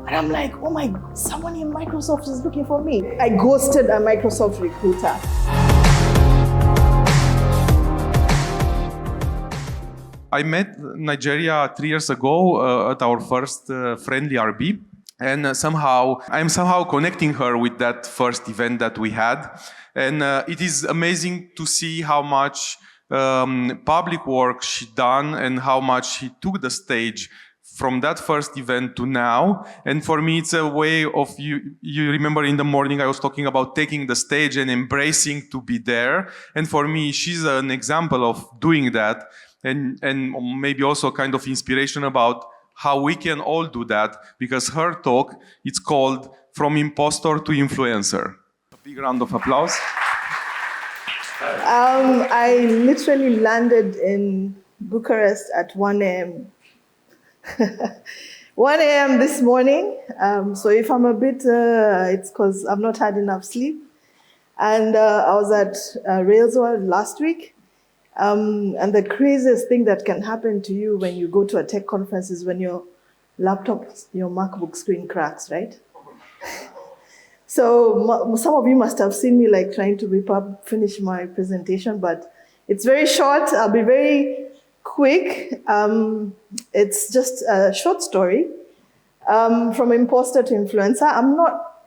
And I'm like, oh my, someone in Microsoft is looking for me. I ghosted a Microsoft recruiter. I met Nigeria 3 years ago at our first Friendly.rb. And I'm somehow connecting her with that first event that we had. And it is amazing to see how much public work she done and how much she took the stage from that first event to now. And for me, it's a way of, you remember in the morning I was talking about taking the stage and embracing to be there. And for me, she's an example of doing that. And maybe also kind of inspiration about how we can all do that, because her talk, it's called From Imposter to Influencer. A big round of applause. I literally landed in Bucharest at 1 a.m. 1 a.m. this morning. So if I'm a bit, it's because I've not had enough sleep. And I was at Railsworld last week. And the craziest thing that can happen to you when you go to a tech conference is when your laptop, your MacBook screen cracks, right? So some of you must have seen me like trying to finish my presentation, but it's very short. I'll be very quick. It's just a short story. From imposter to influencer. I'm not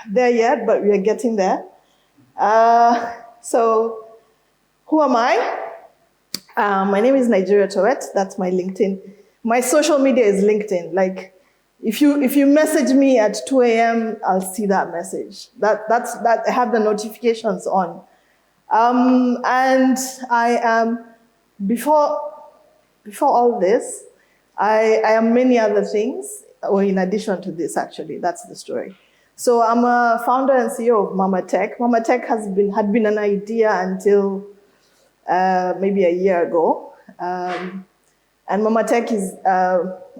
there yet, but we are getting there. So who am I? My name is Naijeria Toweett. That's my LinkedIn. My social media is LinkedIn. Like, if you message me at 2 a.m., I'll see that message. That I have the notifications on. And I am, before all this, I am many other things, or in addition to this, actually. That's the story. So I'm a founder and CEO of Mama Tech. Mama Tech had been an idea until maybe a year ago. And Mama Tech is,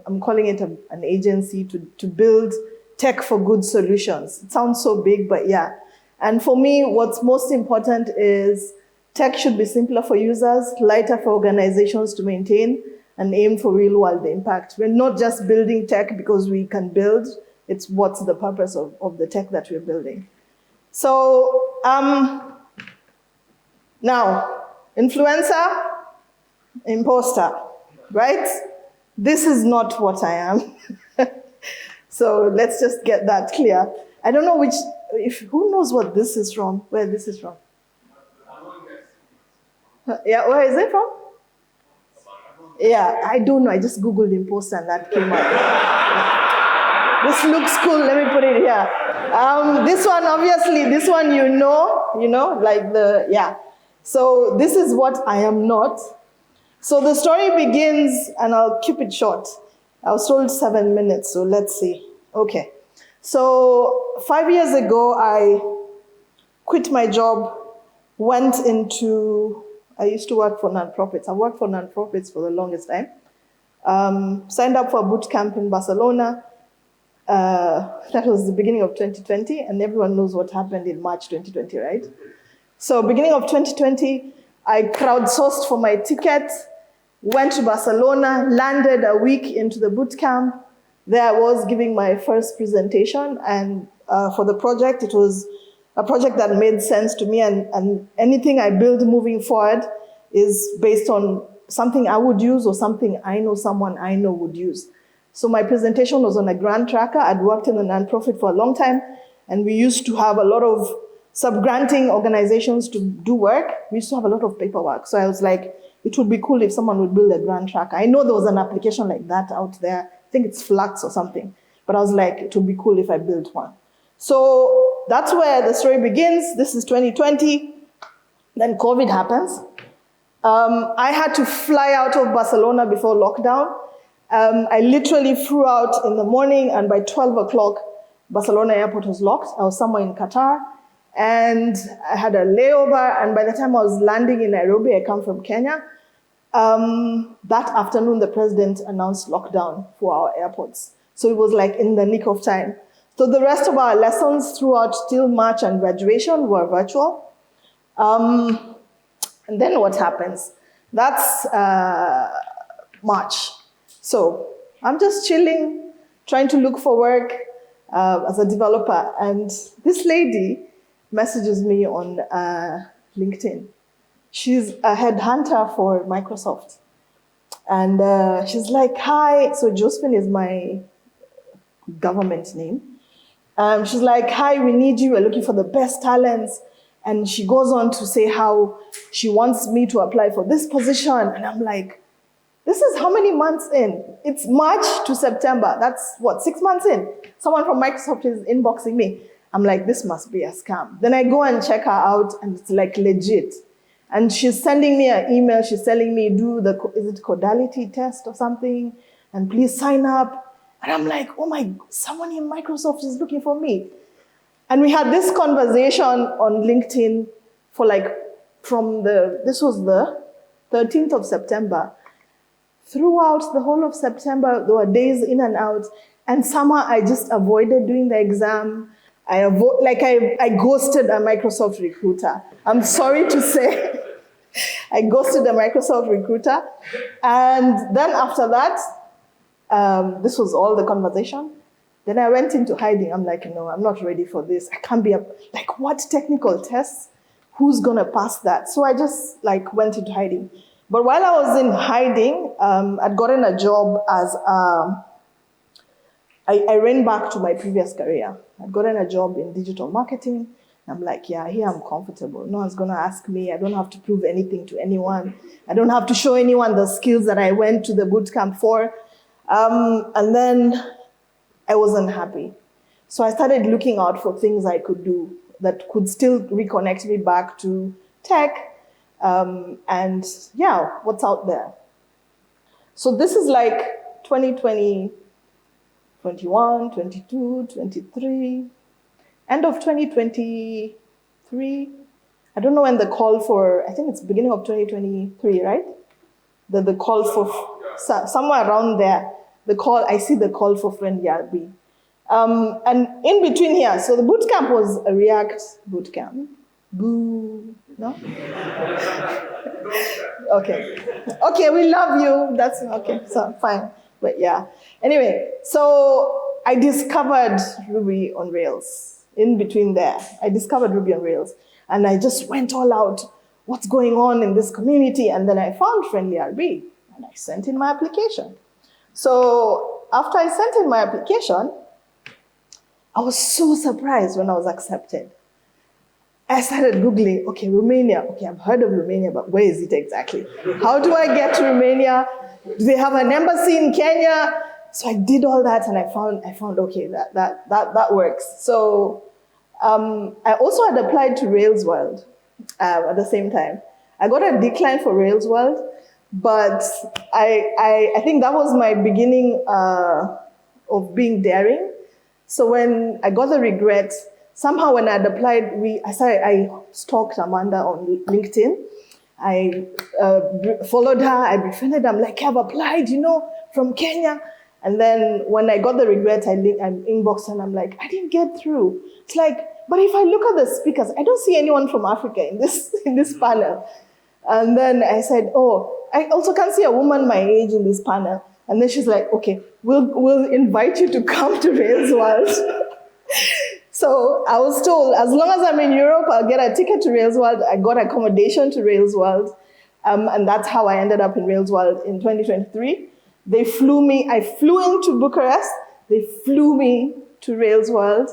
I'm calling it an agency to build tech for good solutions. It sounds so big, but yeah. And for me, what's most important is tech should be simpler for users, lighter for organizations to maintain, and aim for real-world impact. We're not just building tech because we can build. It's what's the purpose of the tech that we're building. So now, influencer, imposter, right? This is not what I am. So let's just get that clear. I don't know who knows what this is from, where this is from? Yeah, where is it from? Yeah, I don't know. I just Googled imposter and that came up. This looks cool. Let me put it here. This one, obviously, this one you know, like yeah. So this is what I am not. So the story begins, and I'll keep it short. I was told 7 minutes, so let's see. Okay. So 5 years ago, I quit my job, went into, I used to work for nonprofits. I worked for nonprofits for the longest time. Signed up for a bootcamp in Barcelona. That was the beginning of 2020, and everyone knows what happened in March 2020, right? So beginning of 2020, I crowdsourced for my ticket, went to Barcelona, landed a week into the bootcamp. There I was giving my first presentation, and for the project, it was a project that made sense to me, and anything I build moving forward is based on something I would use or something I know someone I know would use. So my presentation was on a grant tracker. I'd worked in the nonprofit for a long time, and we used to have a lot of sub-granting organizations to do work. We used to have a lot of paperwork. So I was like, it would be cool if someone would build a grant tracker. I know there was an application like that out there. I think it's Flux or something. But I was like, it would be cool if I built one. So that's where the story begins. This is 2020. Then COVID happens. I had to fly out of Barcelona before lockdown. I literally flew out in the morning, and by 12 o'clock, Barcelona airport was locked. I was somewhere in Qatar, and I had a layover, and by the time I was landing in Nairobi, I come from Kenya, that afternoon, the president announced lockdown for our airports. So it was like in the nick of time. So the rest of our lessons throughout till March and graduation were virtual. And then what happens? That's March. So I'm just chilling, trying to look for work as a developer. And this lady messages me on LinkedIn. She's a headhunter for Microsoft. And she's like, hi. So Josephine is my government name. She's like, hi, we need you. We're looking for the best talents. And she goes on to say how she wants me to apply for this position. And I'm like, this is how many months in? It's March to September. That's what, 6 months in? Someone from Microsoft is inboxing me. I'm like, this must be a scam. Then I go and check her out, and it's like legit. And she's sending me an email. She's telling me, is it codality test or something? And please sign up. And I'm like, oh my, someone in Microsoft is looking for me. And we had this conversation on LinkedIn for this was the 13th of September. Throughout the whole of September, there were days in and out. And somehow I just avoided doing the exam. I ghosted a Microsoft recruiter. I'm sorry to say, I ghosted a Microsoft recruiter. And then after that, this was all the conversation. Then I went into hiding. I'm like, no, I'm not ready for this. I can't be what technical tests? Who's gonna pass that? So I just went into hiding. But while I was in hiding, I'd gotten a job as I ran back to my previous career. I'd gotten a job in digital marketing. I'm like, yeah, here I'm comfortable. No one's gonna ask me. I don't have to prove anything to anyone. I don't have to show anyone the skills that I went to the bootcamp for. And then I wasn't happy. So I started looking out for things I could do that could still reconnect me back to tech. And yeah, what's out there? So this is 2020, 21, 22, 23, end of 2023. I don't know when the call for, I think it's beginning of 2023, right? The call for, somewhere around there, I see the call for Friendly.rb. And in between here, so the bootcamp was a React bootcamp. Boo, no? Okay, we love you. That's okay, so fine. But yeah. Anyway, so I discovered Ruby on Rails. In between there, I discovered Ruby on Rails. And I just went all out. What's going on in this community? And then I found Friendly.rb. And I sent in my application. So after I sent in my application, I was so surprised when I was accepted. I started Googling, okay, Romania. Okay, I've heard of Romania, but where is it exactly? How do I get to Romania? Do they have an embassy in Kenya? So I did all that, and I found okay, that works. So I also had applied to Rails World at the same time. I got a decline for Rails World, but I think that was my beginning of being daring. So when I got the regret, somehow when I'd applied, I stalked Amanda on LinkedIn. I followed her, I befriended her. I'm like, I've applied, from Kenya. And then when I got the regret, I inboxed her and I'm like, I didn't get through. It's like, but if I look at the speakers, I don't see anyone from Africa in this panel. And then I said, oh, I also can't see a woman my age in this panel. And then she's like, okay, we'll invite you to come to Rails World. So I was told, as long as I'm in Europe, I'll get a ticket to Rails World. I got accommodation to Rails World. And that's how I ended up in Rails World in 2023. They flew me, I flew into Bucharest. They flew me to Rails World.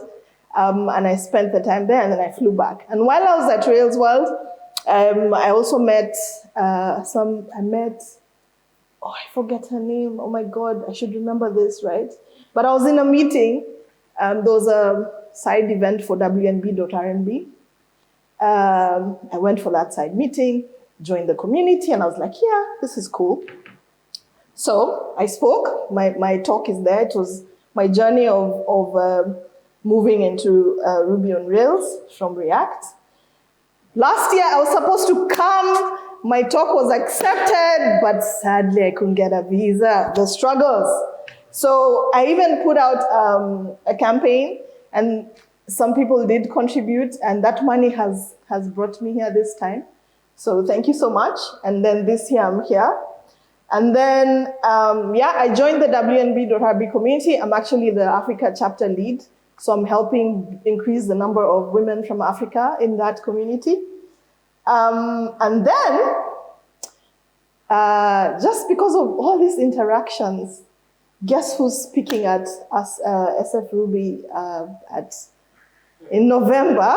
And I spent the time there, and then I flew back. And while I was at Rails World, I also met I forget her name. Oh my God, I should remember this, right? But I was in a meeting. There was a side event for WNB.rb. I went for that side meeting, joined the community, and I was like, yeah, this is cool. So I spoke. My talk is there. It was my journey of moving into Ruby on Rails from React. Last year, I was supposed to come. My talk was accepted, but sadly, I couldn't get a visa. The struggles. So I even put out a campaign, and some people did contribute, and that money has brought me here this time. So thank you so much. And then this year, I'm here. And then, I joined the WNB.rb community. I'm actually the Africa chapter lead. So I'm helping increase the number of women from Africa in that community. And then, just because of all these interactions, guess who's speaking at us, SF Ruby in November?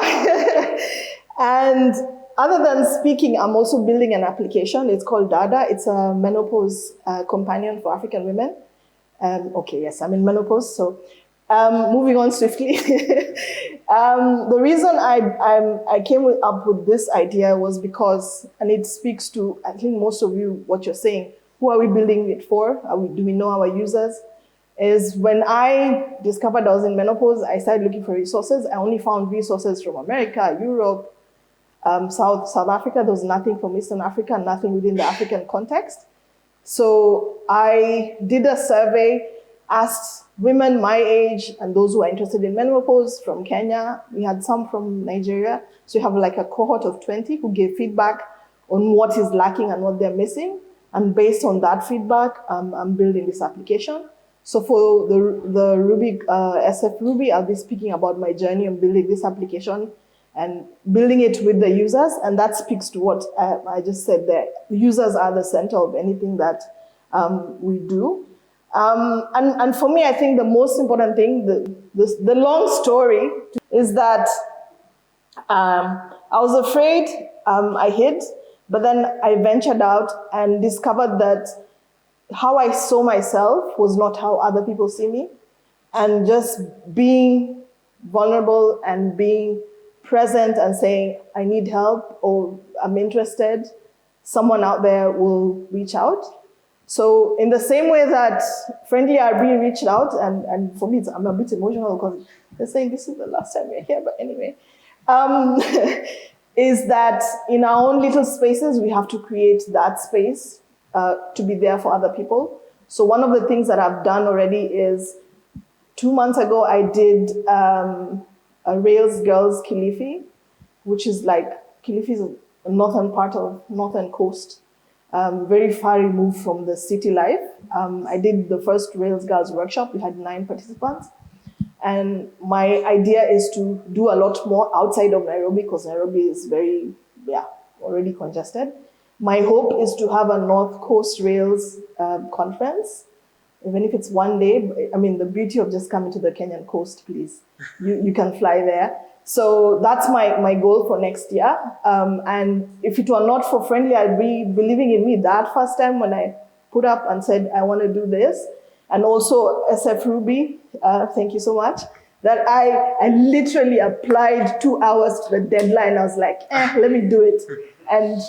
And other than speaking, I'm also building an application. It's called Dada. It's a menopause companion for African women. Yes, I'm in menopause, so moving on swiftly. The reason I came up with this idea was because, and it speaks to, I think most of you, what you're saying, who are we building it for? Do we know our users? Is when I discovered I was in menopause, I started looking for resources. I only found resources from America, Europe, South Africa. There was nothing from Eastern Africa, nothing within the African context. So I did a survey, asked women my age and those who are interested in menopause from Kenya. We had some from Nigeria. So you have like a cohort of 20 who gave feedback on what is lacking and what they're missing. And based on that feedback, I'm building this application. So for the Ruby, SF Ruby, I'll be speaking about my journey on building this application and building it with the users. And that speaks to what I just said there. Users are the center of anything that we do. And for me, I think the most important thing, the long story is that I was afraid, I hid, but then I ventured out and discovered that how I saw myself was not how other people see me. And just being vulnerable and being present and saying, I need help or I'm interested, someone out there will reach out. So in the same way that Friendly.rb reached out, and for me, I'm a bit emotional because they're saying this is the last time we're here, but anyway, is that in our own little spaces, we have to create that space to be there for other people. So one of the things that I've done already is 2 months ago, I did a Rails Girls Kilifi, which is like, Kilifi is a northern part of northern coast, very far removed from the city life. I did the first Rails Girls workshop. We had 9 participants. And my idea is to do a lot more outside of Nairobi because Nairobi is very, already congested. My hope is to have a North Coast Rails conference, even if it's one day. I mean, the beauty of just coming to the Kenyan coast, please. You can fly there. So that's my goal for next year. And if it were not for Friendly, I'd be believing in me that first time when I put up and said, I want to do this. And also SF Ruby, thank you so much, that I literally applied 2 hours to the deadline. I was like, let me do it. And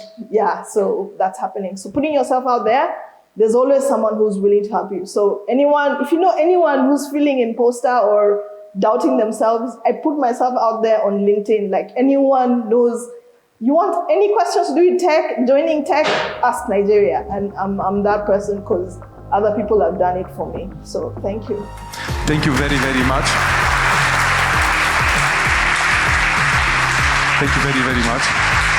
so that's happening. So putting yourself out there, there's always someone who's willing to help you. So if you know anyone who's feeling imposter or doubting themselves, I put myself out there on LinkedIn. Like anyone knows, you want any questions to do with tech, joining tech, ask Naijeria. And I'm that person because other people have done it for me. So thank you. Thank you very, very much. Thank you very, very much.